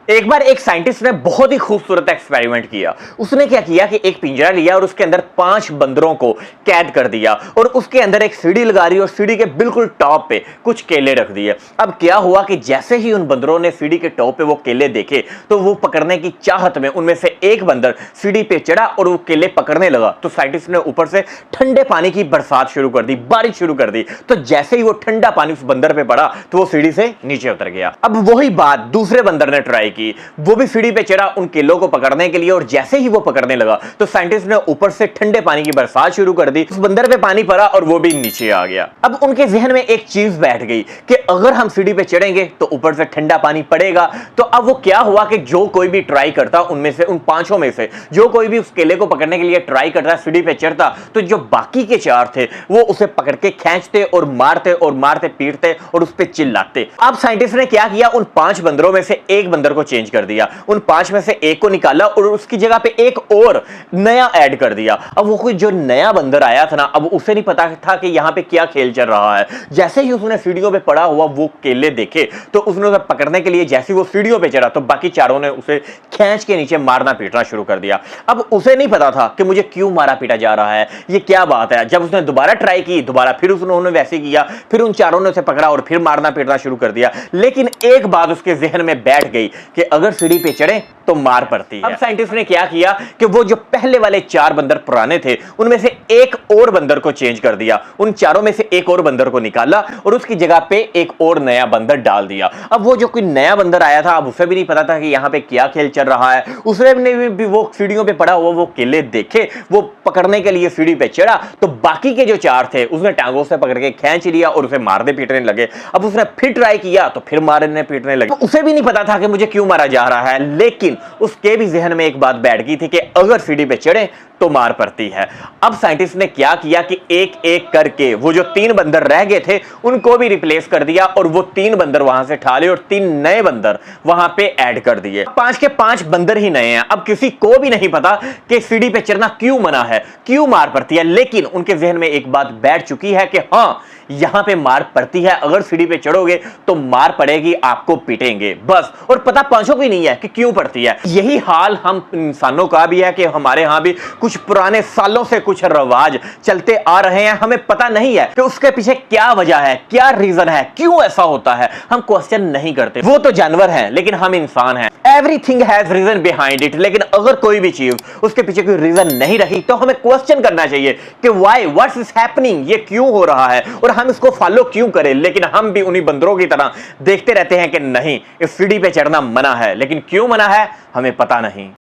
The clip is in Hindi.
एक बार एक साइंटिस्ट ने बहुत ही खूबसूरत एक्सपेरिमेंट किया। उसने क्या किया कि एक पिंजरा लिया और उसके अंदर 5 बंदरों को कैद कर दिया और उसके अंदर एक सीढ़ी लगा दी और सीढ़ी के बिल्कुल टॉप पे कुछ केले रख दिए। अब क्या हुआ कि जैसे ही उन बंदरों ने सीढ़ी के टॉप पे वो केले देखे तो वो पकड़ने की चाहत में उनमें से एक बंदर सीढ़ी पे चढ़ा और वो केले पकड़ने लगा। तो साइंटिस्ट ने ऊपर से ठंडे पानी की बरसात शुरू कर दी, बारिश शुरू कर दी। तो जैसे ही वो ठंडा पानी उस बंदर पे पड़ा तो वो सीढ़ी से नीचे उतर गया। अब वही बात दूसरे बंदर ने ट्राई की। वो भी सीढ़ी पे चढ़ा उन केलों को पकड़ने के लिए और जैसे ही वो पकड़ने लगा तो साइंटिस्ट ने ऊपर से ठंडे पानी की बरसात शुरू कर दी। उस बंदर पे पानी पड़ा और वो भी नीचे आ गया। अब उनके जहन में एक चीज बैठ गई कि अगर हम सीढ़ी पे चढ़ेंगे तो ऊपर से ठंडा पानी पड़ेगा। तो अब वो क्या हुआ कि जो कोई भी ट्राई करता उनमें से, उन 5 में से जो कोई भी उस केले को पकड़ने के लिए ट्राई करता, सीढ़ी पे चढ़ता, तो जो बाकी के 4 थे वो उसे पकड़ के खींचते और मारते पीटते और उस पे चिल्लाते। अब साइंटिस्ट ने क्या किया, उन 5 बंदरों में से एक बंदर को चेंज कर दिया, उन 5 में से एक को निकाला और उसकी जगह पे एक और नया ऐड कर दिया। अब वो कोई जो नया बंदर आया था ना, अब उसे नहीं पता था कि यहां पे क्या खेल चल रहा है। जैसे ही उसने सीढ़ियों पे पड़ा हुआ वो केले देखे तो उसने उसे पकड़ने के लिए जैसे ही वो सीढ़ियों पे चढ़ा तो बाकी 4 ने उसे खींच के नीचे मारना पीटना शुरू कर दिया। अब उसे नहीं पता था कि मुझे क्यों मारा पीटा जा रहा है, ये क्या बात है। जब उसने दोबारा ट्राई की, दोबारा फिर उन्होंने वैसे किया, फिर उन 4 ने उसे पकड़ा और फिर मारना पीटना शुरू कर दिया। लेकिन एक बात उसके जहन में बैठ गई कि अगर सीढ़ी पे चढ़े तो मार पड़ती है। अब साइंटिस्ट ने क्या किया कि वो जो पहले वाले 4 बंदर पुराने थे उनमें से एक और बंदर को चेंज कर दिया, उन 4 में से एक और बंदर को निकाला और उसकी जगह पे एक और नया बंदर डाल दिया। अब वो जो कोई नया बंदर आया था, अब उसे भी नहीं पता था कि यहां पे क्या खेल चल रहा है। उसने भी वो सीढ़ियों पे पड़ा हुआ वो केले देखे, वो पकड़ने के लिए सीढ़ी पे चढ़ा तो बाकी के जो 4 थे उसने टांगों से पकड़ के खींच लिया और उसे मारने पीटने लगे। अब उसने फिर ट्राई किया तो फिर मारने पीटने लगे। उसे भी नहीं पता था कि मुझे क्यों मारा जा रहा है, लेकिन उसके भी जहन में एक बात बैठ गई थी कि अगर सीढ़ी पे चढ़े तो मार पड़ती है। अब साइंटिस्ट ने क्या किया कि एक एक करके वो जो 3 बंदर रह गए थे उनको भी रिप्लेस कर दिया और वो 3 बंदर वहां से ठा लिए और 3 नए बंदर वहां पे ऐड कर दिए। 5 के 5 बंदर ही नए हैं। अब किसी को भी नहीं पता कि सीढ़ी पे चढ़ना क्यों मना है, क्यों मार पड़ती है, लेकिन उनके जहन में एक बात बैठ चुकी है कि हां यहां पे मार पड़ती है, अगर सीढ़ी पे चढ़ोगे तो मार पड़ेगी, आपको पीटेंगे बस। और पता 5 को ही नहीं है कि क्यों पड़ती है। यही हाल हम इंसानों का भी है कि हमारे यहां भी कुछ पुराने सालों से कुछ रवाज चलते आ रहे हैं, हमें पता नहीं है कि उसके पीछे क्या वजह है, क्या रीजन है, क्यों ऐसा होता है। हम क्वेश्चन नहीं करते। वो तो जानवर हैं लेकिन हम इंसान हैं। Everything has reason behind it. लेकिन अगर कोई भी चीज उसके पीछे कोई रीजन नहीं रही तो हमें क्वेश्चन करना चाहिए कि व्हाई, व्हाट्स इज हैपनिंग, ये क्यों हो रहा है और हम इसको फॉलो क्यों करें। लेकिन हम भी उन्हीं बंदरों की तरह देखते रहते हैं कि नहीं, इस सीढ़ी पे चढ़ना मना है, लेकिन क्यों मना है हमें पता नहीं।